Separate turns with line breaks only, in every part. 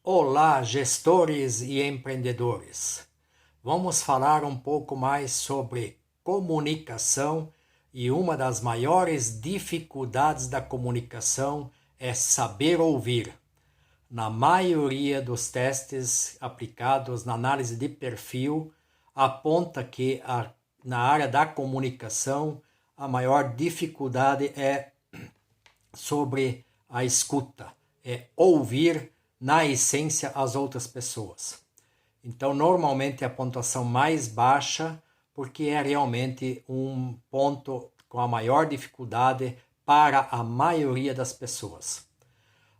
Olá, gestores e empreendedores. Vamos falar um pouco mais sobre comunicação e uma das maiores dificuldades da comunicação é saber ouvir. Na maioria dos testes aplicados na análise de perfil, aponta que na área da comunicação a maior dificuldade é sobre a escuta, é ouvir na essência as outras pessoas. Então, normalmente a pontuação mais baixa, porque é realmente um ponto com a maior dificuldade para a maioria das pessoas.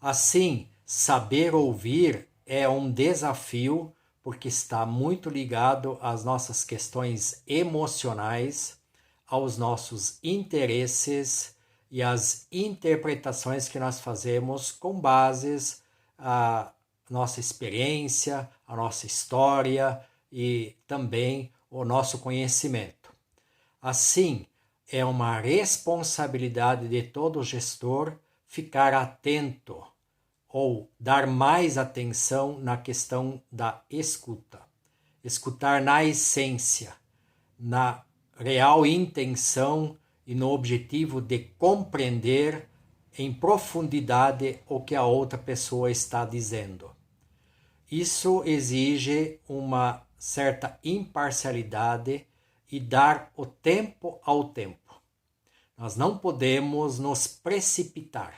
Assim, saber ouvir é um desafio, porque está muito ligado às nossas questões emocionais, aos nossos interesses e às interpretações que nós fazemos com bases a nossa experiência, a nossa história e também o nosso conhecimento. Assim, é uma responsabilidade de todo gestor ficar atento ou dar mais atenção na questão da escuta. Escutar na essência, na real intenção e no objetivo de compreender em profundidade o que a outra pessoa está dizendo. Isso exige uma certa imparcialidade e dar o tempo ao tempo. Nós não podemos nos precipitar.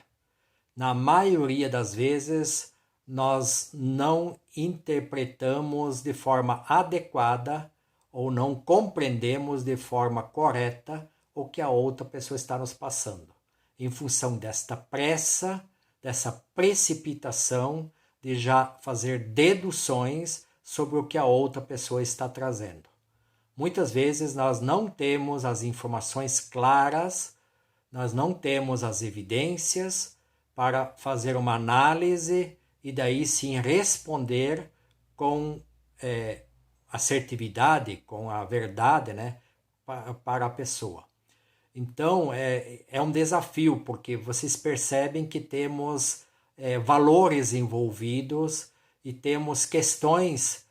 Na maioria das vezes, nós não interpretamos de forma adequada ou não compreendemos de forma correta o que a outra pessoa está nos passando. Em função desta pressa, dessa precipitação de já fazer deduções sobre o que a outra pessoa está trazendo. Muitas vezes nós não temos as informações claras, nós não temos as evidências para fazer uma análise e daí sim responder com assertividade, com a verdade, né, para a pessoa. Então é um desafio, porque vocês percebem que temos valores envolvidos e temos questões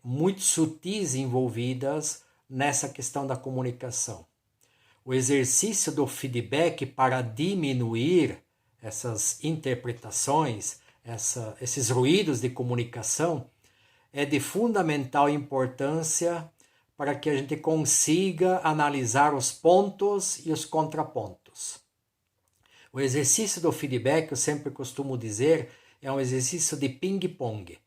muito sutis envolvidas nessa questão da comunicação. O exercício do feedback para diminuir essas interpretações, esses ruídos de comunicação, é de fundamental importância para que a gente consiga analisar os pontos e os contrapontos. O exercício do feedback, eu sempre costumo dizer, é um exercício de ping-pong.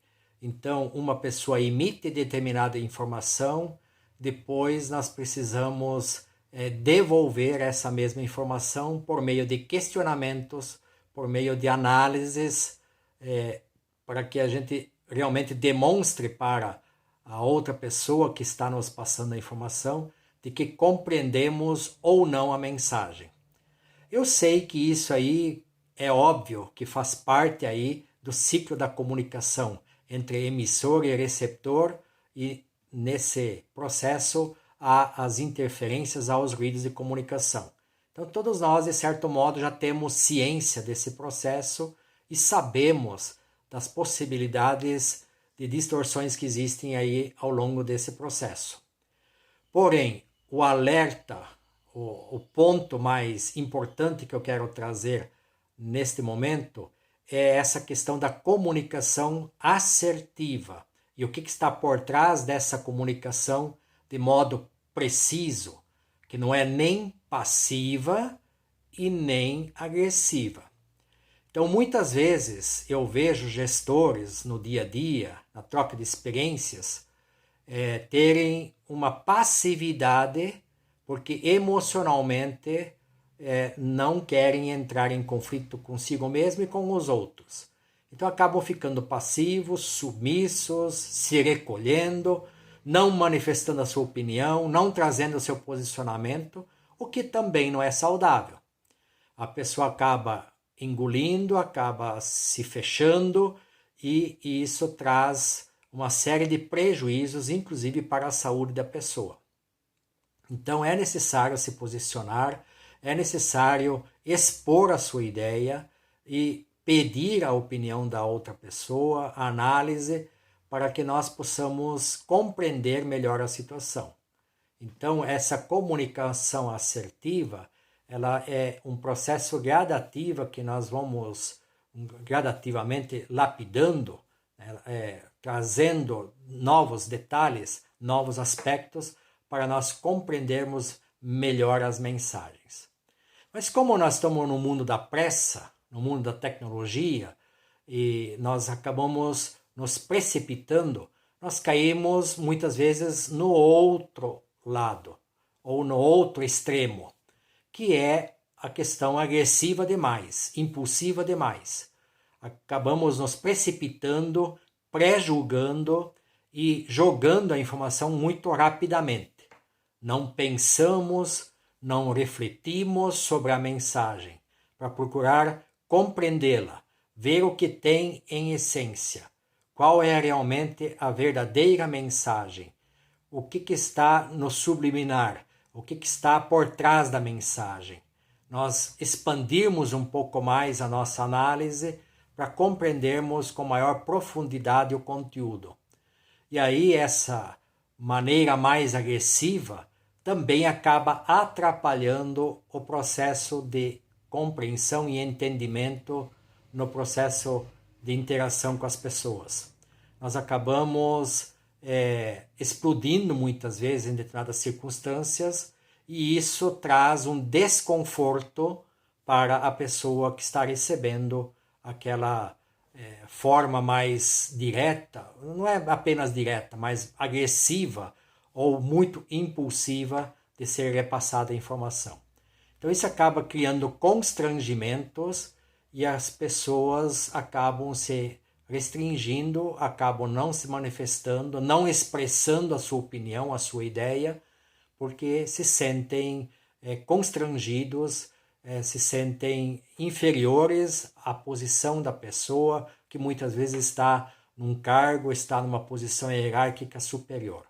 Então, uma pessoa emite determinada informação, depois nós precisamos devolver essa mesma informação por meio de questionamentos, por meio de análises, para que a gente realmente demonstre para a outra pessoa que está nos passando a informação de que compreendemos ou não a mensagem. Eu sei que isso aí é óbvio, que faz parte aí do ciclo da comunicação entre emissor e receptor, e nesse processo há as interferências, aos ruídos de comunicação. Então todos nós, de certo modo, já temos ciência desse processo e sabemos das possibilidades de distorções que existem aí ao longo desse processo. Porém, o alerta, o ponto mais importante que eu quero trazer neste momento é essa questão da comunicação assertiva e o que está por trás dessa comunicação de modo preciso, que não é nem passiva e nem agressiva. Então, muitas vezes eu vejo gestores no dia a dia, na troca de experiências, terem uma passividade porque emocionalmente não querem entrar em conflito consigo mesmo e com os outros. Então acabam ficando passivos, submissos, se recolhendo, não manifestando a sua opinião, não trazendo o seu posicionamento, o que também não é saudável. A pessoa acaba engolindo, acaba se fechando e isso traz uma série de prejuízos, inclusive para a saúde da pessoa. Então é necessário se posicionar, é necessário expor a sua ideia e pedir a opinião da outra pessoa, a análise, para que nós possamos compreender melhor a situação. Então, essa comunicação assertiva, ela é um processo gradativo que nós vamos gradativamente lapidando, né, trazendo novos detalhes, novos aspectos, para nós compreendermos melhor as mensagens. Mas como nós estamos no mundo da pressa, no mundo da tecnologia, e nós acabamos nos precipitando, nós caímos muitas vezes no outro lado, ou no outro extremo, que é a questão agressiva demais, impulsiva demais. Acabamos nos precipitando, pré-julgando e jogando a informação muito rapidamente. Não pensamos, não refletimos sobre a mensagem para procurar compreendê-la, ver o que tem em essência, qual é realmente a verdadeira mensagem, o que está no subliminar, o que está por trás da mensagem. Nós expandirmos um pouco mais a nossa análise para compreendermos com maior profundidade o conteúdo. E aí essa maneira mais agressiva também acaba atrapalhando o processo de compreensão e entendimento no processo de interação com as pessoas. Nós acabamos explodindo muitas vezes em determinadas circunstâncias e isso traz um desconforto para a pessoa que está recebendo aquela forma mais direta, não é apenas direta, mas agressiva ou muito impulsiva de ser repassada a informação. Então isso acaba criando constrangimentos e as pessoas acabam se restringindo, acabam não se manifestando, não expressando a sua opinião, a sua ideia, porque se sentem constrangidos, se sentem inferiores à posição da pessoa que muitas vezes está num cargo, está numa posição hierárquica superior.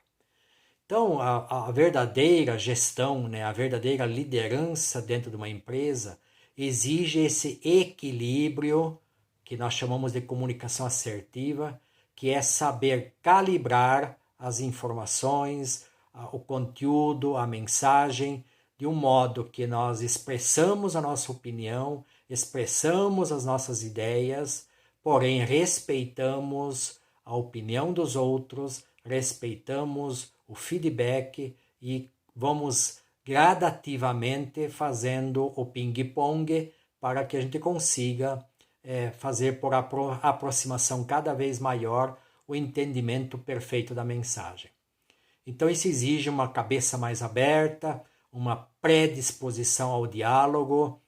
Então, a verdadeira gestão, né, a verdadeira liderança dentro de uma empresa exige esse equilíbrio que nós chamamos de comunicação assertiva, que é saber calibrar as informações, o conteúdo, a mensagem, de um modo que nós expressamos a nossa opinião, expressamos as nossas ideias, porém respeitamos a opinião dos outros, respeitamos o feedback e vamos gradativamente fazendo o ping-pong para que a gente consiga fazer por aproximação cada vez maior o entendimento perfeito da mensagem. Então isso exige uma cabeça mais aberta, uma predisposição ao diálogo,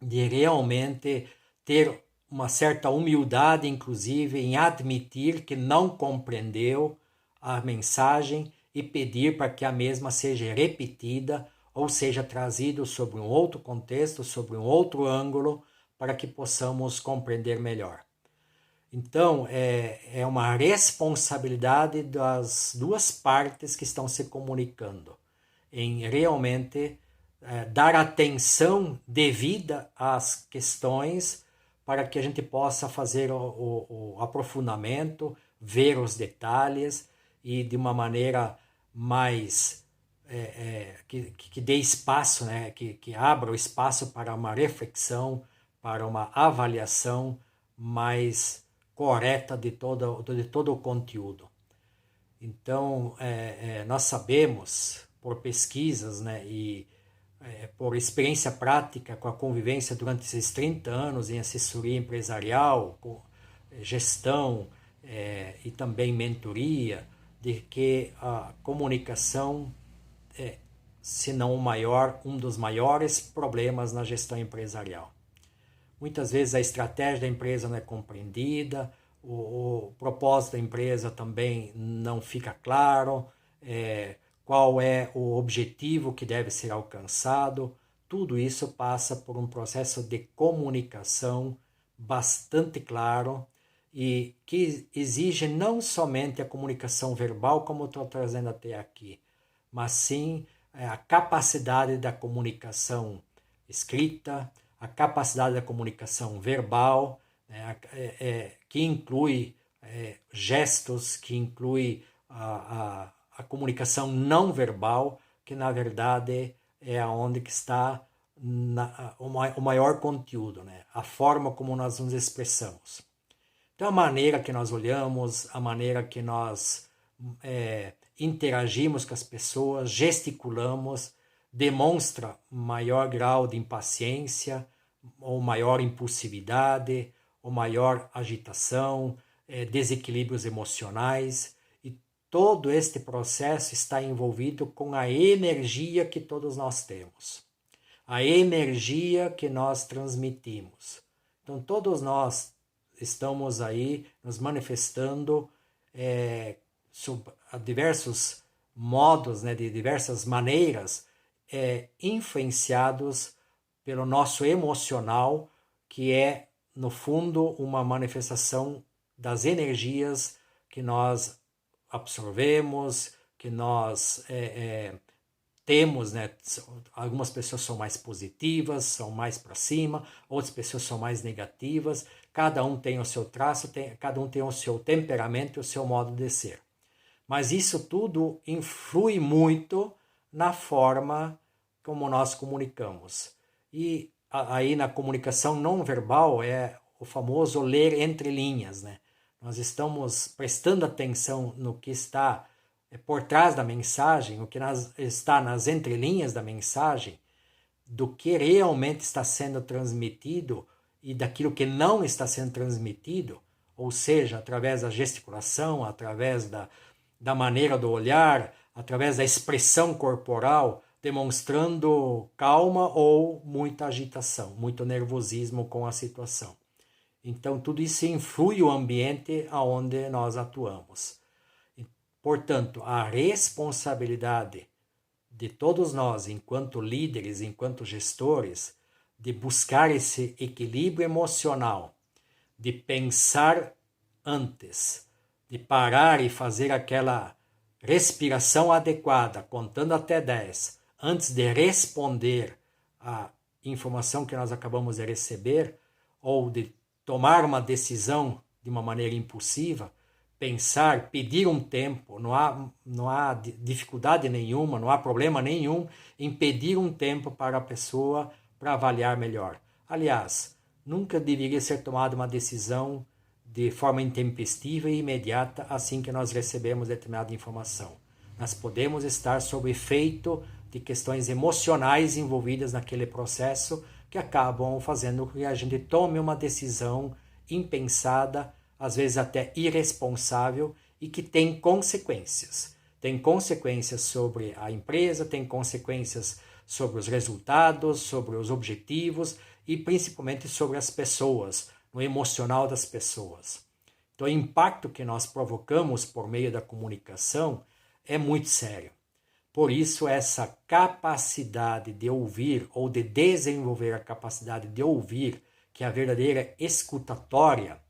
de realmente ter uma certa humildade, inclusive, em admitir que não compreendeu a mensagem e pedir para que a mesma seja repetida ou seja trazido sobre um outro contexto, sobre um outro ângulo, para que possamos compreender melhor. Então, é uma responsabilidade das duas partes que estão se comunicando em realmente dar atenção devida às questões para que a gente possa fazer o aprofundamento, ver os detalhes e de uma maneira mais que dê espaço, né? que abra o espaço para uma reflexão, para uma avaliação mais correta de todo o conteúdo. Então, nós sabemos, por pesquisas, né, e por experiência prática com a convivência durante esses 30 anos em assessoria empresarial, com gestão e também mentoria, de que a comunicação se não o maior, um dos maiores problemas na gestão empresarial. Muitas vezes a estratégia da empresa não é compreendida, o propósito da empresa também não fica claro, qual é o objetivo que deve ser alcançado. Tudo isso passa por um processo de comunicação bastante claro e que exige não somente a comunicação verbal, como eu estou trazendo até aqui, mas sim a capacidade da comunicação escrita, a capacidade da comunicação verbal, né, que inclui gestos, que inclui a comunicação não verbal, que na verdade é onde que está o maior conteúdo, né? A forma como nós nos expressamos. Então, a maneira que nós olhamos, a maneira que nós interagimos com as pessoas, gesticulamos, demonstra maior grau de impaciência, ou maior impulsividade, ou maior agitação, desequilíbrios emocionais. E todo este processo está envolvido com a energia que todos nós temos, a energia que nós transmitimos. Então, todos nós estamos aí nos manifestando sob diversos modos, né, de diversas maneiras, influenciados pelo nosso emocional, que é, no fundo, uma manifestação das energias que nós absorvemos, que nós temos, né? Algumas pessoas são mais positivas, são mais para cima, outras pessoas são mais negativas, cada um tem o seu traço, cada um tem o seu temperamento e o seu modo de ser. Mas isso tudo influi muito na forma como nós comunicamos. E aí na comunicação não verbal é o famoso ler entre linhas, né? Nós estamos prestando atenção no que está por trás da mensagem, o que está nas entrelinhas da mensagem, do que realmente está sendo transmitido e daquilo que não está sendo transmitido, ou seja, através da gesticulação, através da maneira do olhar, através da expressão corporal, demonstrando calma ou muita agitação, muito nervosismo com a situação. Então, tudo isso influi o ambiente onde nós atuamos. Portanto, a responsabilidade de todos nós, enquanto líderes, enquanto gestores, de buscar esse equilíbrio emocional, de pensar antes, de parar e fazer aquela respiração adequada, contando até 10, antes de responder à informação que nós acabamos de receber, ou de tomar uma decisão de uma maneira impulsiva, pensar, pedir um tempo, não há dificuldade nenhuma, não há problema nenhum em pedir um tempo para a pessoa para avaliar melhor. Aliás, nunca deveria ser tomada uma decisão de forma intempestiva e imediata assim que nós recebemos determinada informação. Nós podemos estar sob efeito de questões emocionais envolvidas naquele processo que acabam fazendo com que a gente tome uma decisão impensada, às vezes até irresponsável, e que tem consequências. Tem consequências sobre a empresa, tem consequências sobre os resultados, sobre os objetivos e principalmente sobre as pessoas, no emocional das pessoas. Então, o impacto que nós provocamos por meio da comunicação é muito sério. Por isso, essa capacidade de ouvir ou de desenvolver a capacidade de ouvir, que é a verdadeira escutatória,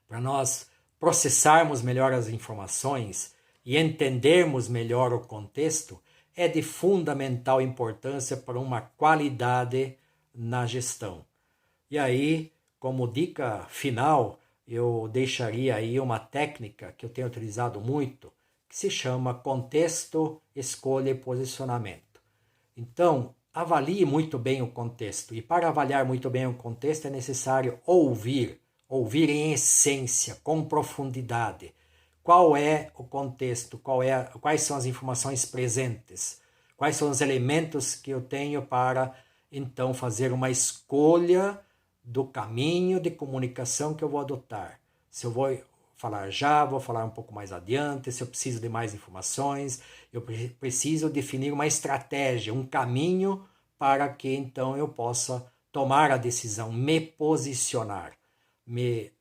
para nós processarmos melhor as informações e entendermos melhor o contexto, é de fundamental importância para uma qualidade na gestão. E aí, como dica final, eu deixaria aí uma técnica que eu tenho utilizado muito, que se chama contexto, escolha e posicionamento. Então, avalie muito bem o contexto. E para avaliar muito bem o contexto é necessário ouvir em essência, com profundidade. Qual é o contexto? Quais são as informações presentes? Quais são os elementos que eu tenho para, então, fazer uma escolha do caminho de comunicação que eu vou adotar? Se eu vou falar já, vou falar um pouco mais adiante, se eu preciso de mais informações, eu preciso definir uma estratégia, um caminho para que, então, eu possa tomar a decisão, me posicionar. Me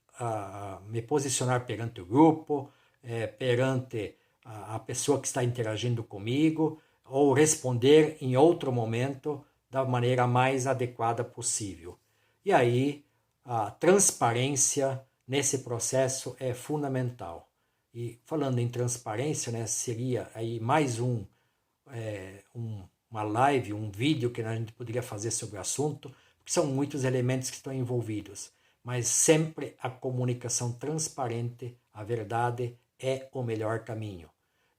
posicionar perante o grupo, perante a pessoa que está interagindo comigo, ou responder em outro momento da maneira mais adequada possível. E aí, a transparência nesse processo é fundamental. E falando em transparência, né, seria aí mais uma live, um vídeo que a gente poderia fazer sobre o assunto, porque são muitos elementos que estão envolvidos. mas sempre a comunicação transparente, a verdade é o melhor caminho.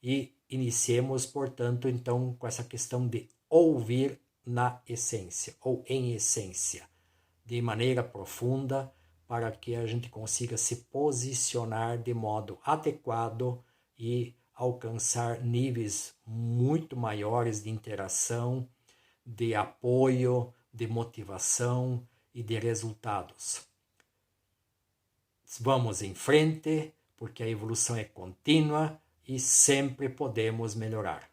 E iniciemos, portanto, então, com essa questão de ouvir na essência, ou em essência, de maneira profunda, para que a gente consiga se posicionar de modo adequado e alcançar níveis muito maiores de interação, de apoio, de motivação e de resultados. Vamos em frente, porque a evolução é contínua e sempre podemos melhorar.